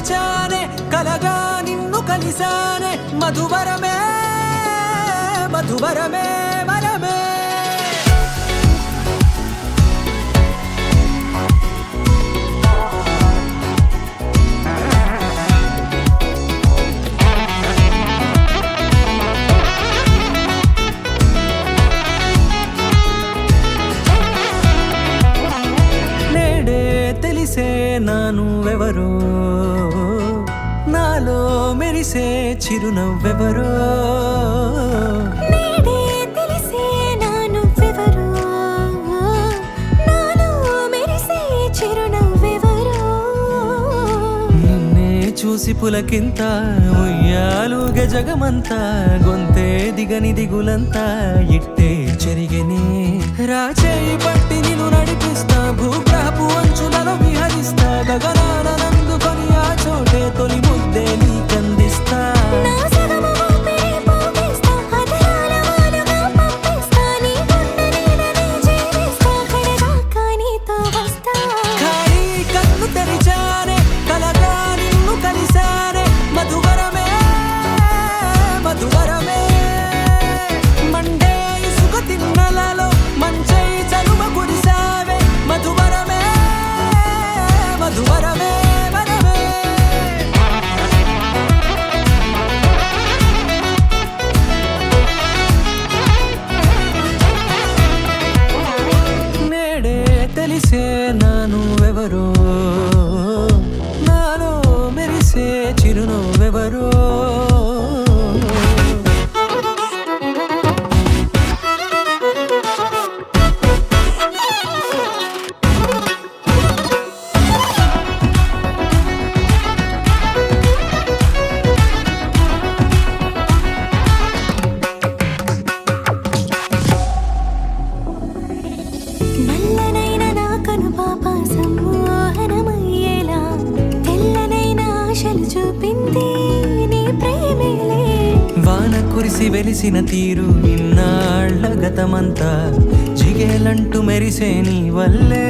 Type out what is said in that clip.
తెరిచానే కలగా నిన్ను కలిసానే మధువరమే మధువరమే వరమే నానువెవరో నాలో మెరిసే చిరునవ్వెవరో నేడే తెలిసే నానువెవరో నాలో మెరిసే చిరునవ్వెవరో నిన్నే చూసి పులకింత ఉయ్యాలుగ జగమంతా గొంతే దిగని దిగులంతా ఇట్టే చెరిగెనే రాచేయి పట్టి నిన్ను నడిపిస్తా భూగ్రహపు అంచులలో విహరిస్తా గగనాన నందుకొని ఆ చోటే తొలి ముద్దే నీకందిస్తా నా సగము ఊపిరి పోగిస్తా అదరాల వాలుగా పంపిస్తా నీ గుండె నీడనే చేరిస్తా కడదాకా నీతో వస్తా ఖాళీ కన్ను తెరిచానే కలగా నిన్ను కలిసానే మధువరమే మధువరమే మండే ఇసుక తిన్నలలో మంచై చలువ కురిసావే మధువరమే మధువరమే వరమే నేడే తెలిసే నానువెవరో నాలో మెరిసే చిరునవ్వెవరో నల్లనైన నా కనుపాప సమ్మోహనమయ్యేలా తెల్లనైన ఆశలు చూపింది నీ ప్రేమేలే వాన కురిసి వెలిసిన తీరు ఇన్నాళ్ల గతమంతా జిగేలంటూ మెరిసే నీ వల్లే